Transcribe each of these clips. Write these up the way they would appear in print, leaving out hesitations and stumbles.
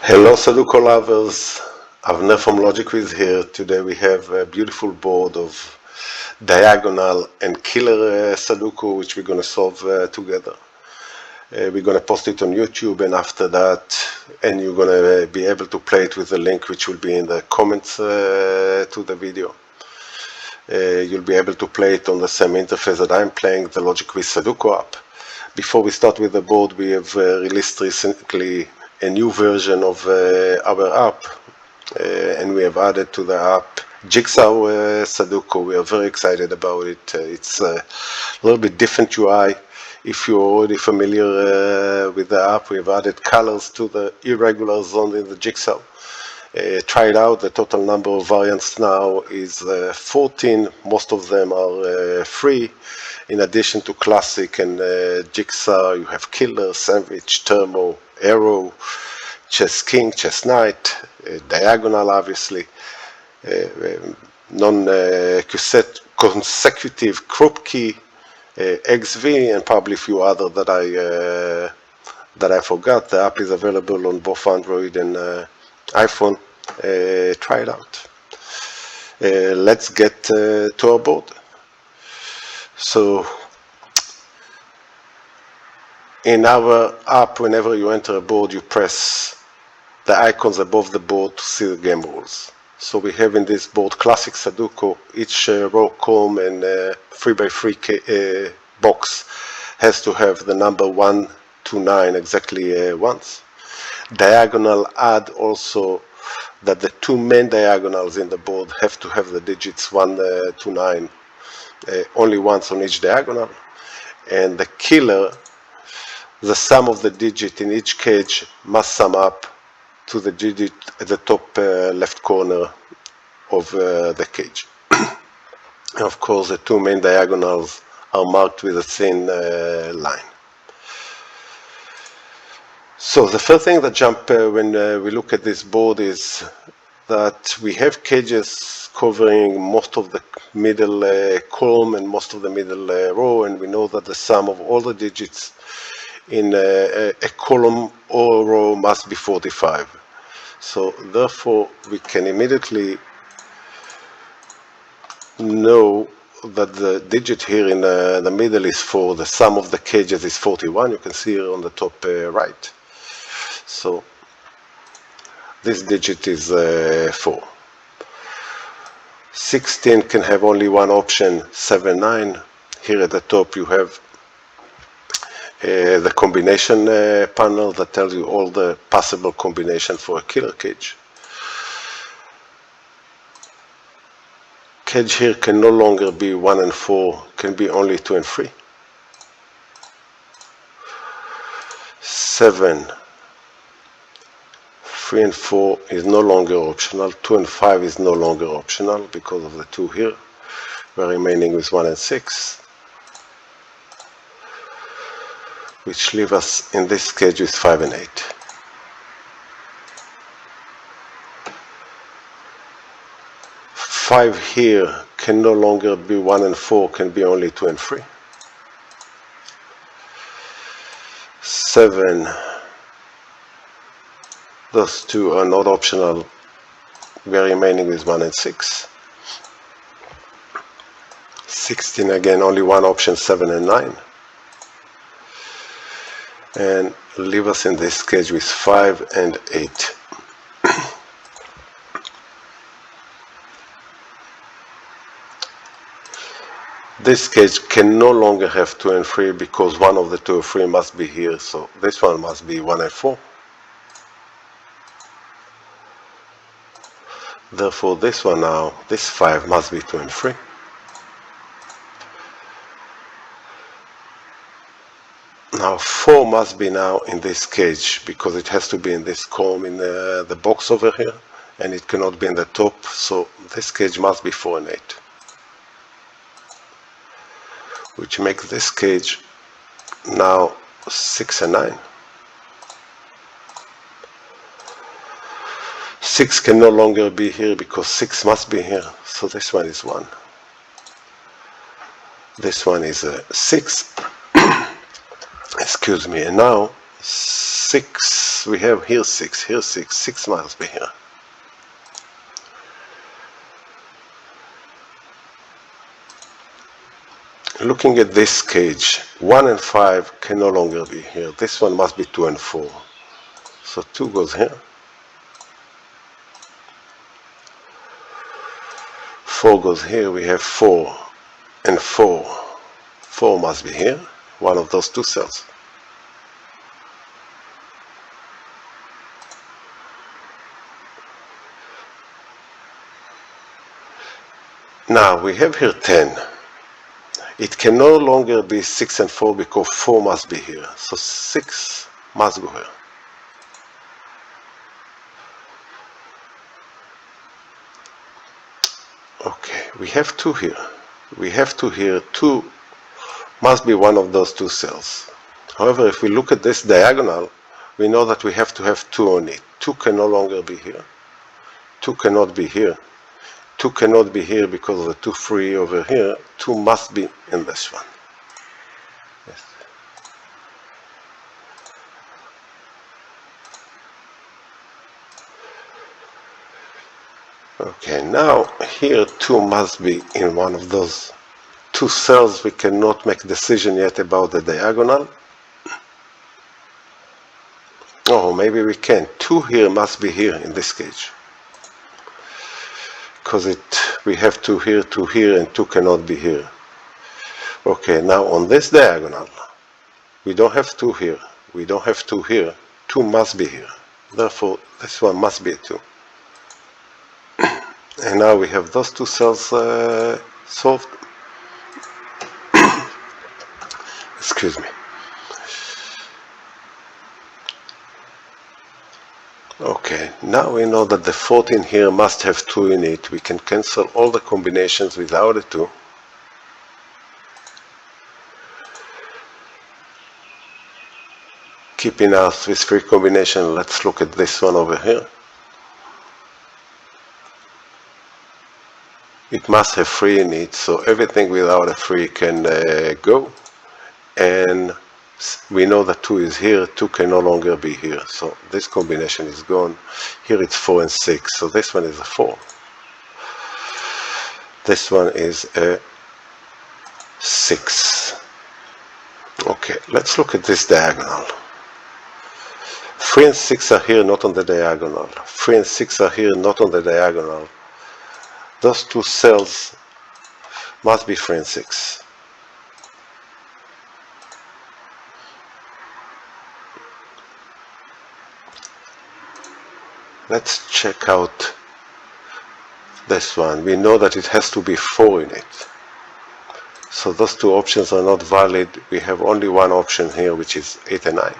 Hello Sudoku lovers, Avner from Logic Wiz here. Today we have a beautiful board of diagonal and killer Sudoku which we're going to solve together. We're going to post it on YouTube, and after that, and you're going to be able to play it with the link which will be in the comments to the video. You'll be able to play it on the same interface that I'm playing, the Logic Wiz Sudoku app. Before we start with the board, we have released recently a new version of our app, and we have added to the app Jigsaw Sudoku. We are very excited about it. It's a little bit different UI. If you're already familiar with the app, we've added colors to the irregular zone in the Jigsaw. Try it out. The total number of variants now is 14. Most of them are free. In addition to classic and Jigsaw, you have killer, sandwich, Thermo, arrow, chess king, chess knight, diagonal obviously, non-consecutive Kropki, XV, and probably a few other that I forgot. The app is available on both Android and iPhone. Try it out. Let's get to our board. So in our app, whenever you enter a board, you press the icons above the board to see the game rules. So we have in this board classic Sudoku. Each row, column, and 3x3 box has to have the number 1 to 9 exactly once. Diagonal add also that the two main diagonals in the board have to have the digits 1 to 9 only once on each diagonal. And the killer, the sum of the digit in each cage must sum up to the digit at the top left corner of the cage. And of course, the two main diagonals are marked with a thin line. So the first thing that jumps when we look at this board is that we have cages covering most of the middle column and most of the middle row, and we know that the sum of all the digits in a column or row must be 45. So therefore we can immediately know that the digit here in the middle is 4. The sum of the cages is 41. You can see here on the top right. So this digit is 4. 16 can have only one option, 7, 9. Here at the top you have the combination panel that tells you all the possible combination for a killer cage. Cage here can no longer be 1 and 4, can be only 2 and 3. 7, 3 and 4 is no longer optional. 2 and 5 is no longer optional because of the 2 here. We're remaining with 1 and 6, which leave us in this cage with 5 and 8. Five here can no longer be 1 and 4, can be only 2 and 3. 7, those two are not optional. We are remaining with 1 and 6. 16 again, only one option, 7 and 9. And leave us in this cage with 5 and 8. This cage can no longer have 2 and 3 because one of the 2 or 3 must be here, so this one must be 1 and 4. Therefore this one now, this 5 must be 2 and 3. Now 4 must be now in this cage because it has to be in this column in the box over here, and it cannot be in the top, so this cage must be 4 and 8. Which makes this cage now 6 and 9. 6 can no longer be here because 6 must be here, so this one is 1. This one is 6. Excuse me, and now 6 6, we have here 6, here 6, 6 must be here. Looking at this cage, 1 and 5 can no longer be here. This one must be 2 and 4. So 2 goes here. 4 goes here. We have 4 and 4. 4 must be here, one of those two cells. Now we have here 10. It can no longer be 6 and 4 because 4 must be here. So 6 must go here. Okay, we have 2 here. We have 2 here. 2 must be one of those two cells. However, if we look at this diagonal, we know that we have to have 2 on it. 2 can no longer be here. 2 cannot be here. 2 cannot be here because of the 2 free over here. 2 must be in this one. Yes. Okay, now here 2 must be in one of those two cells. We cannot make a decision yet about the diagonal. Oh, maybe we can. 2 here must be here in this cage. Because we have 2 here, and 2 cannot be here. Okay, now on this diagonal, we don't have 2 here. We don't have 2 here. 2 must be here. Therefore, this one must be a 2. And now we have those two cells solved. Excuse me. Okay, now we know that the 14 here must have 2 in it. We can cancel all the combinations without a 2. Keeping our Swiss free combination, let's look at this one over here. It must have 3 in it, so everything without a 3 can go. And we know that 2 is here, 2 can no longer be here. So this combination is gone. Here it's 4 and 6, so this one is a 4. This one is a 6. Okay, let's look at this diagonal. 3 and 6 are here, not on the diagonal. 3 and 6 are here, not on the diagonal. Those two cells must be 3 and 6. Let's check out this one. We know that it has to be 4 in it. So those two options are not valid. We have only one option here, which is 8 and 9.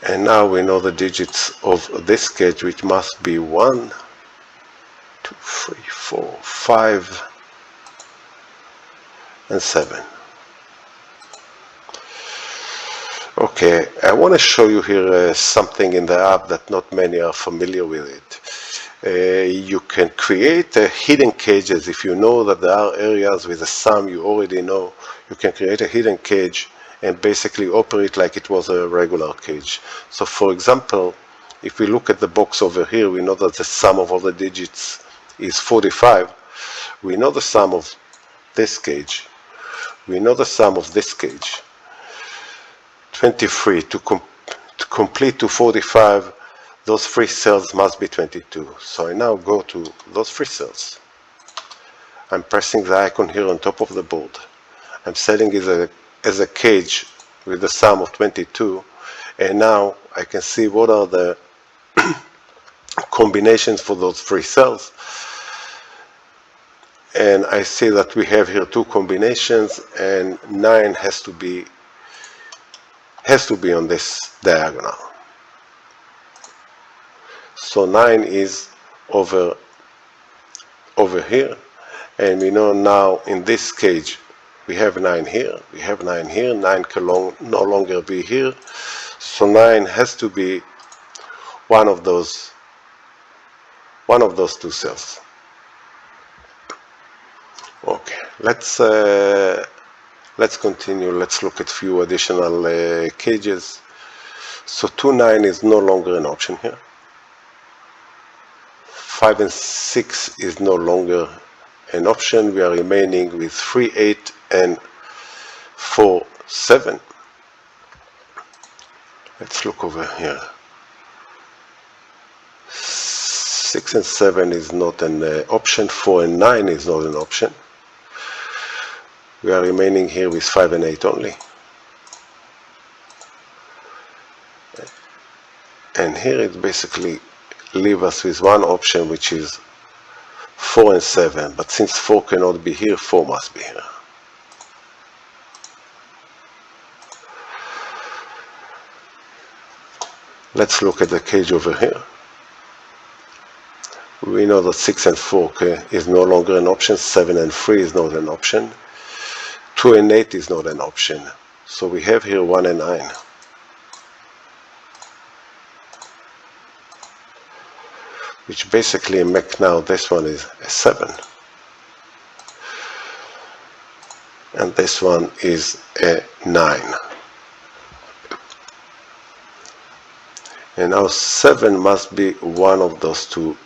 And now we know the digits of this cage, which must be 1, 2, 3, 4, 5, and 7. Okay, I want to show you here something in the app that not many are familiar with it. You can create hidden cages. If you know that there are areas with a sum you already know, you can create a hidden cage and basically operate like it was a regular cage. So for example, if we look at the box over here, we know that the sum of all the digits is 45. We know the sum of this cage. We know the sum of this cage. 23. To complete to 45, those 3 cells must be 22. So I now go to those 3 cells. I'm pressing the icon here on top of the board. I'm setting it as a cage with the sum of 22, and now I can see what are the combinations for those 3 cells, and I see that we have here 2 combinations, and 9 has to be on this diagonal. So 9 is over here, and we know now in this cage we have 9 here, we have 9 here, 9 can no longer be here, so 9 has to be one of those 2 cells. Okay, let's Let's continue. Let's look at few additional cages. So 2, 9 is no longer an option here. 5 and 6 is no longer an option. We are remaining with 3, 8 and 4, 7. Let's look over here. 6 and 7 is not an option. 4 and 9 is not an option. We are remaining here with 5 and 8 only. And here it basically leaves us with one option, which is 4 and 7. But since 4 cannot be here, 4 must be here. Let's look at the cage over here. We know that 6 and 4 is no longer an option. 7 and 3 is not an option. 2 and 8 is not an option. So we have here 1 and 9. Which basically make now this one is a 7. And this one is a 9. And now 7 must be one of those two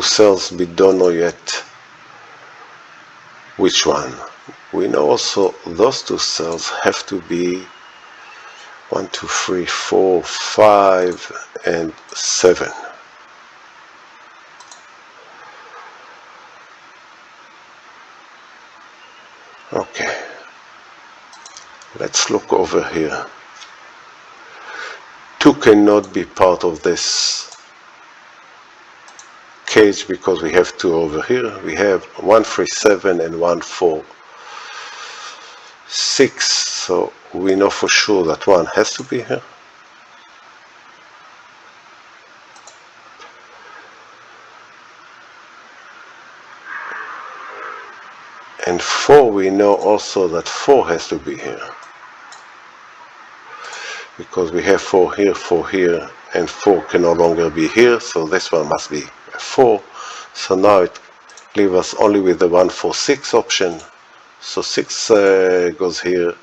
cells. We don't know yet which one. We know also those two cells have to be 1, 2, 3, 4, 5, and 7. Okay. Let's look over here. 2 cannot be part of this cage because we have 2 over here. We have 1, 3, 7 and 1, 4, 6. So we know for sure that 1 has to be here. And 4, we know also that 4 has to be here. Because we have 4 here, and 4 can no longer be here, so this one must be 4. So now it leaves us only with the 1, 4, 6 option. So 6 goes here,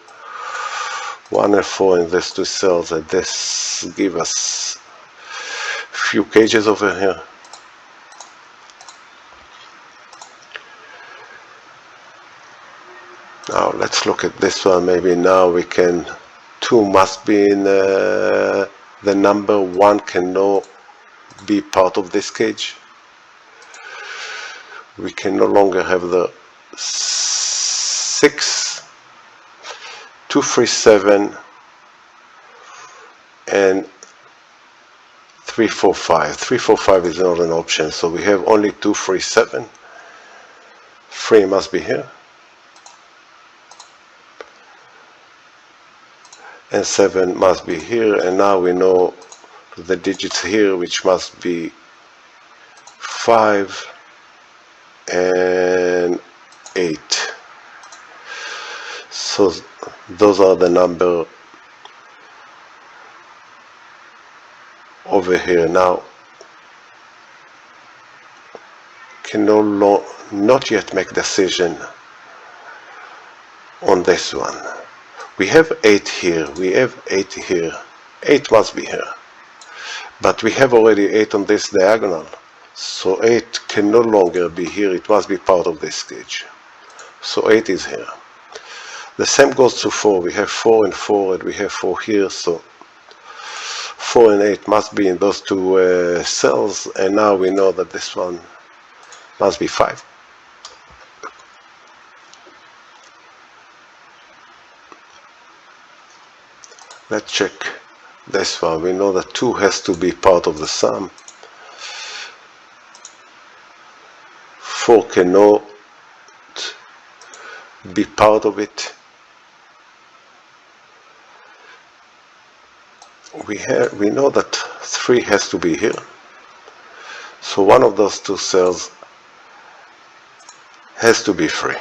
1 and 4 in these two cells, and this gives us few cages over here. Now let's look at this one. Maybe now we can, 2 must be in the number, 1 cannot be part of this cage. We can no longer have the 6, 2, 3, 7 and 3, 4, 5. 3, 4, 5 is not an option, so we have only 2, 3, 7. 3 must be here. And 7 must be here, and now we know the digits here, which must be 5 and 8. So those are the number over here. Now can not yet make decision on this one. We have 8 here, we have 8 here, 8 must be here. But we have already 8 on this diagonal, so 8 can no longer be here, it must be part of this cage. So 8 is here. The same goes to 4, we have 4 and 4, and we have 4 here, so 4 and 8 must be in those two cells, and now we know that this one must be 5. Let's check this one. We know that 2 has to be part of the sum. 4 cannot be part of it. We know that 3 has to be here. So one of those two cells has to be 3.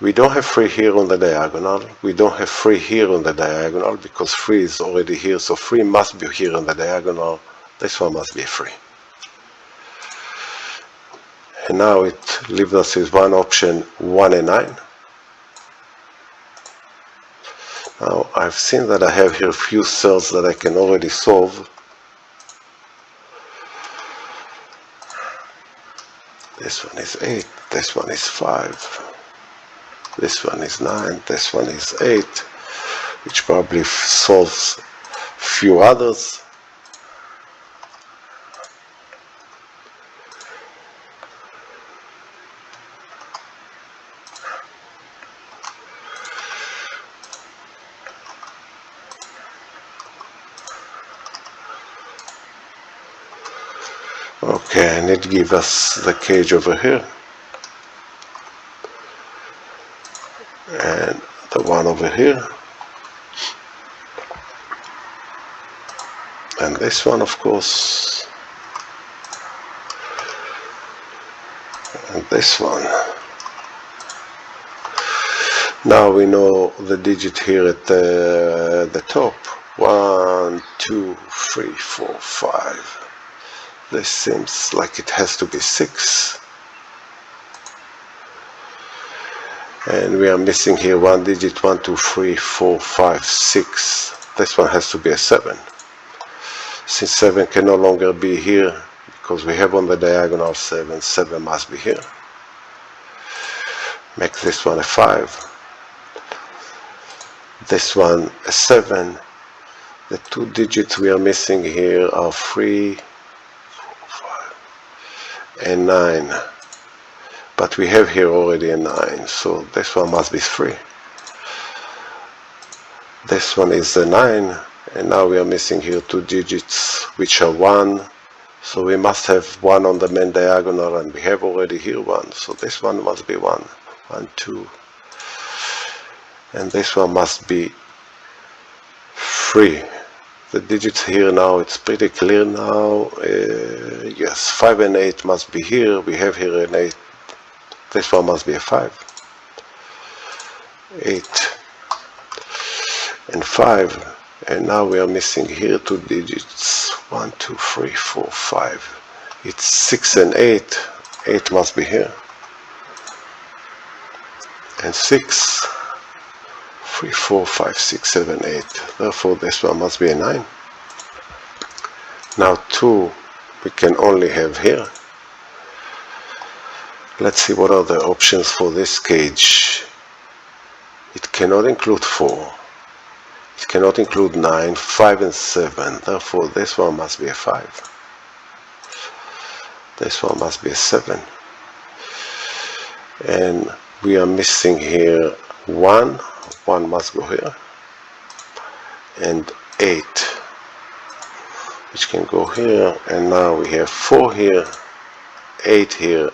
We don't have 3 here on the diagonal. We don't have 3 here on the diagonal because 3 is already here. So 3 must be here on the diagonal. This one must be 3. and now it leaves us with one option, 1 and 9. Now I've seen that I have here a few cells that I can already solve. This one is 8, this one is 5, this one is 9, this one is 8, which probably solves a few others. Okay, and it gives us the cage over here, and the one over here, and this one, of course, and this one. Now we know the digit here at the top, 1, 2, 3, 4, 5. This seems like it has to be 6. And we are missing here one digit, 1, 2, 3, 4, 5, 6. This one has to be a 7. Since 7 can no longer be here, because we have on the diagonal 7, 7 must be here. Make this one a 5. This one a 7. The two digits we are missing here are 3, and 9, but we have here already a 9, so this one must be 3. This one is a 9, and now we are missing here two digits which are 1, so we must have 1 on the main diagonal, and we have already here 1, so this one must be 1, 1, 2, and this one must be 3. The digits here now, it's pretty clear now. Yes, 5 and 8 must be here. We have here an 8. This one must be a 5. 8 and 5. And now we are missing here two digits. 1, 2, 3, 4, 5. It's 6 and 8. 8 must be here. And 6. 3, 4, 5, 6, 7, 8. Therefore, this one must be a 9. Now 2 we can only have here. Let's see what are the options for this cage. It cannot include 4. It cannot include 9, 5 and 7. Therefore, this one must be a 5. This one must be a 7. And we are missing here 1. 1 must go here, and 8, which can go here, and now we have 4 here, 8 here,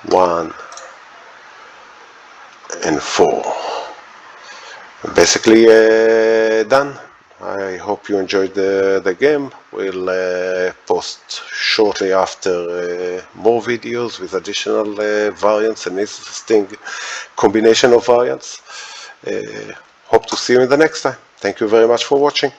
1 and 4. Basically done. I hope you enjoyed the game. We'll post shortly after more videos with additional variants and interesting combination of variants. Hope to see you in the next time. Thank you very much for watching.